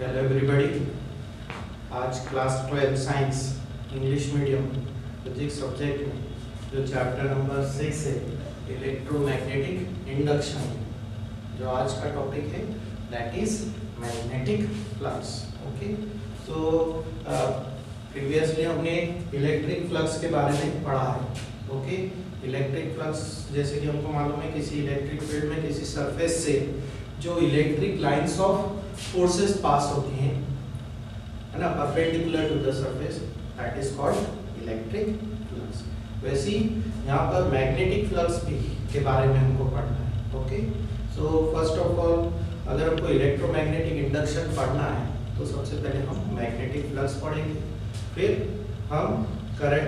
Hello everybody. आज class 12 science English medium physics subject में जो चैप्टर नंबर 6 है इलेक्ट्रोमैग्नेटिक इंडक्शन, जो आज का टॉपिक है that is magnetic flux. Okay, so previously हमने इलेक्ट्रिक फ्लक्स के बारे में पढ़ा है। ओके, इलेक्ट्रिक फ्लक्स जैसे कि हमको मालूम है किसी इलेक्ट्रिक फील्ड में किसी सरफेस से जो electric lines of forces pass होती हैं, है ना, perpendicular to the surface, that is called electric flux. वैसे ही यहाँ पर मैग्नेटिक फ्लक्स भी के बारे में हमको पढ़ना है। Okay, so first of all अगर हमको इलेक्ट्रोमैग्नेटिक इंडक्शन पढ़ना है तो सबसे पहले हम मैग्नेटिक फ्लक्स पढ़ेंगे, फिर हम करंट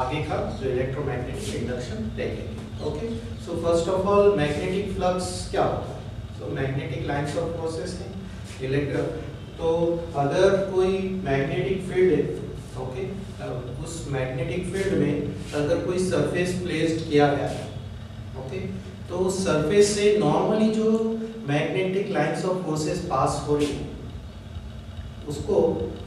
आगे का जो इलेक्ट्रोमैग्नेटिक इंडक्शन देखेंगे। Okay, so first of all magnetic flux क्या होता है? तो मैग्नेटिक लाइंस ऑफ फोर्सेस है तो अगर कोई मैग्नेटिक फील्ड है, ओके, उस मैग्नेटिक फील्ड में अगर कोई सरफेस प्लेस्ड किया गया है, ओके, तो उस सरफेस से नॉर्मली जो मैग्नेटिक लाइंस ऑफ फोर्सेस पास हो रही है उसको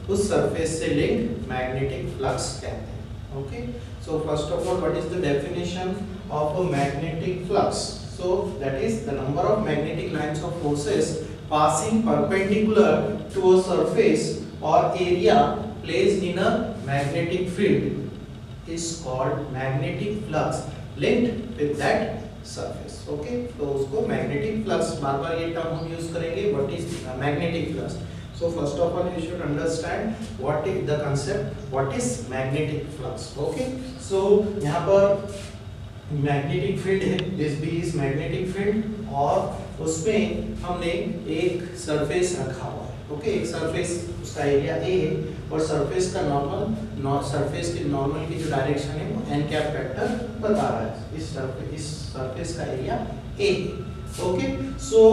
उस सरफेस से लिंक मैग्नेटिक फ्लक्स कहते हैं। Okay, so first of all what is the definition of a magnetic flux? So that is the number of magnetic lines of forces passing perpendicular to a surface or area placed in a magnetic field is called magnetic flux linked with that surface. Okay, तो उसको magnetic flux, बार-बार ये term हम use करेंगे, what is magnetic flux? So first of all you should understand what is the concept, what is magnetic flux. Okay, so यहाँ पर magnetic field है, this B is magnetic field और उसमें हमने एक सरफेस रखा हुआ है। ओके, एक सरफेस, उसका एरिया ए है और सरफेस का सरफेस के नॉर्मल की जो डायरेक्शन है वो एन कैप वेक्टर बता रहा है। इस सरफेस का एरिया ए है। Okay, so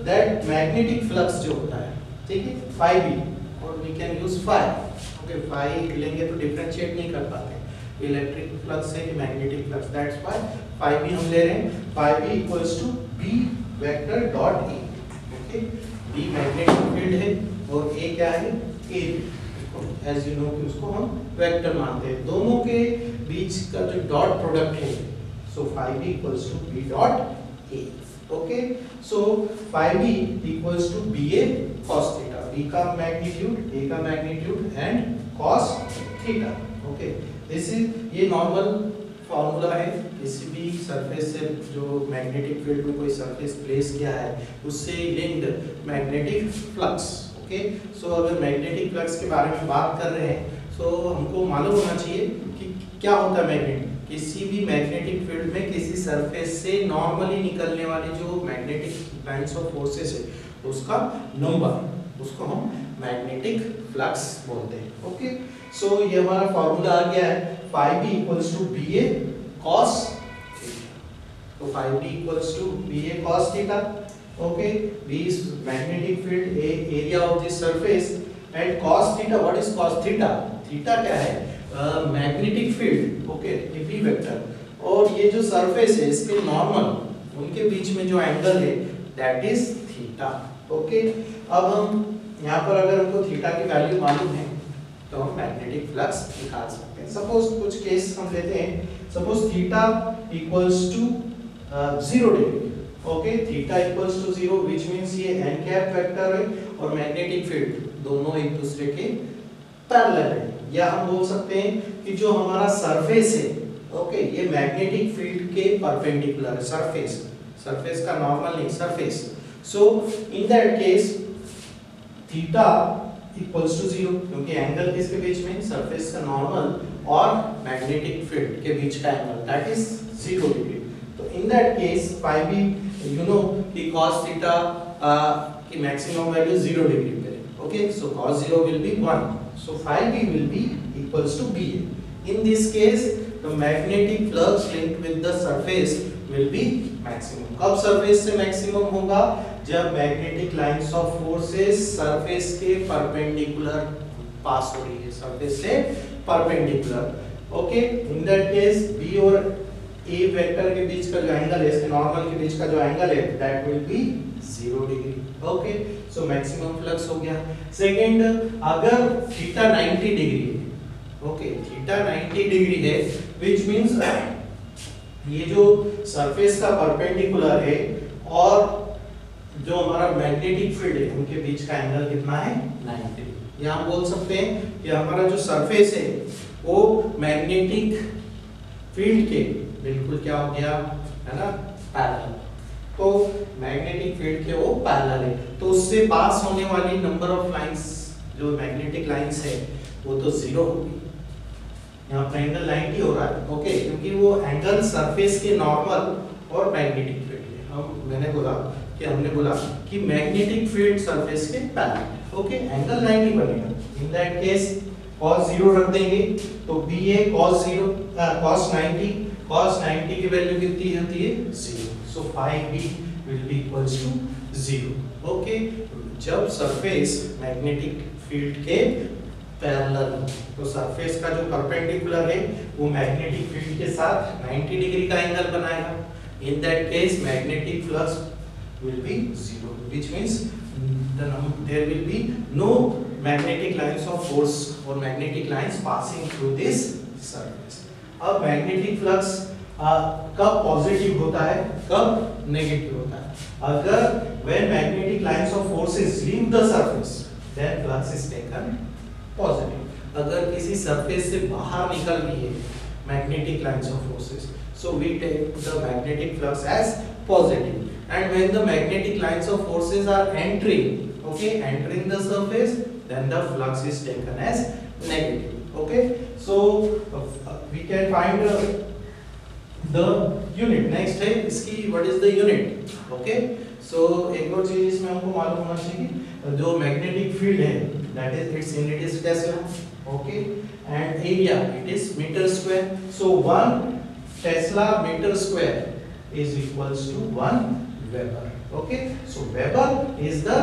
that magnetic flux जो होता है, ठीक है, फाई बी और we can use phi. Okay, phi लेंगे तो डिफरेंशिएट नहीं कर पाते इलेक्ट्रिक फ्लक्स है कि magnetic flux, that's why phi B हम ले रहे हैं। Phi B equals to B vector dot A. Okay, B magnetic field है और ए क्या है? ए, एज यू नो कि उसको हम वेक्टर मानते हैं। दोनों के बीच का जो डॉट प्रोडक्ट है, so phi B equals to B dot A. Okay, so phi B equals to B A cos theta, B का मैग्नीट्यूड, ए का magnitude and cos theta. Okay, this is ये नॉर्मल फॉर्मूला है किसी भी surface से जो magnetic field में कोई सरफेस प्लेस किया है उससे लिंक्ड मैग्नेटिक फ्लक्स। ओके, सो अगर मैग्नेटिक फ्लक्स के बारे में बात कर रहे हैं तो हमको मालूम होना चाहिए कि क्या होता है मैग्नेटिक। किसी भी मैग्नेटिक फील्ड में किसी सरफेस से नॉर्मली निकलने वाली जो मैग्नेटिक लाइंस ऑफ फोर्सेस है उसका नंबर, उसको हम मैग्नेटिक फ्लक्स बोलते हैं। ओके, सो ये हमारा फॉर्मूला आ गया है, phi B equals to B A cos theta. तो phi B equals to B A cos theta. Okay, B is magnetic field, A area of this surface and cos theta, what is cos theta? Theta क्या है? Magnetic field. Okay, ये B vector और ये जो surface है इसके normal उनके बीच में जो एंगल है दैट इज थीटा। ओके, अब हम यहाँ पर अगर हमको थीटा की वैल्यू मालूम है तो हम मैग्नेटिक फ्लक्स निकाल सकते हैं। सपोज कुछ केस हम लेते हैं, suppose theta equals to 0 degree. Okay, theta equals to 0 which means ये एन कैप वेक्टर है और मैग्नेटिक फील्ड दोनों एक दूसरे के पैरेलल है, या हम बोल सकते हैं कि जो हमारा सरफेस है, ओके, ये मैग्नेटिक फील्ड के परपेंडिकुलर है। सरफेस का नॉर्मल नहीं, surface. So in that case theta equals to 0 क्योंकि एंगल किसके बीच में? सरफेस का नॉर्मल और मैग्नेटिक फील्ड के बीच का एंगल दैट इज 0 डिग्री। तो in that case phi B, you know कि cos थीटा की मैक्सिमम वैल्यू 0 डिग्री पे है। Okay, so cos 0 will be 1, so phi b will be equals to ba. In this case the magnetic flux linked with the surface will be maximum. कब surface से maximum होगा? जब magnetic lines of forces surface के perpendicular pass हो रही है, surface से perpendicular. Okay, in that case B और ए वेक्टर के बीच का जो एंगल है, इसके नॉर्मल के बीच का जो एंगल है that will be 0 degree. Okay, so maximum flux हो गया। सेकेंड, अगर थीटा 90 डिग्री है, ओके, थीटा 90 डिग्री है, विच मीन्स ये जो सरफेस का परपेंडिकुलर है और जो हमारा मैग्नेटिक फील्ड है उनके बीच का एंगल कितना है, 90। या हम बोल सकते हैं कि हमारा जो सरफेस है वो मैग्नेटिक फील्ड के बिल्कुल क्या हो गया, है ना, पैरेलल। तो मैग्नेटिक फील्ड के वो पैरेलल है, तो उससे पास होने वाली नंबर ऑफ लाइंस, जो मैग्नेटिक लाइंस है, वो तो 0 होगी। यहाँ पर एंगल 90 हो रहा है, ओके, क्योंकि वो एंगल सरफेस के नॉर्मल और मैग्नेटिक फील्ड है। हमने बोला कि मैग्नेटिक फील्ड सरफेस के पैरेलल, ओके, एंगल 90 बनेगा। इन दैट केस cos 0 रख देंगे, तो BA cos 90 की वैल्यू कितनी होती है, 0। सो phi B will be equals to 0। Okay, जब सरफेस मैग्नेटिक फील्ड के पैरेलल, तो सरफेस का जो परपेंडिकुलर है वो मैग्नेटिक फील्ड के साथ 90 डिग्री का एंगल बनाएगा। इन that case magnetic flux will be 0, which means there will be no magnetic lines of force or magnetic lines passing through this surface। अब मैग्नेटिक फ्लक्स कब पॉजिटिव होता है, कब नेगेटिव होता है? अगर when magnetic lines of forces leave the surface, then flux is taken positive। अगर किसी सरफेस से बाहर निकल रही है magnetic lines of forces, so we take the magnetic flux as positive। And when the magnetic lines of forces are entering the surface, then the flux is taken as negative। Okay, so we can find the unit। Next है इसकी, what is the unit? Okay, so एक और चीज इसमें हमको मालूम होना चाहिए, जो मैग्नेटिक फील्ड है, that is its unit is Tesla, okay, and area it is meter square। So 1 Tesla meter square is equals to 1 Weber। Okay, so Weber is the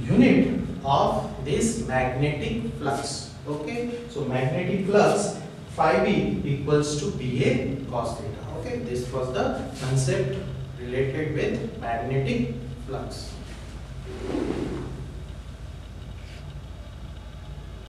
unit of this magnetic flux। Okay, so magnetic flux phi B equals to BA cos theta। Okay, this was the concept related with magnetic flux।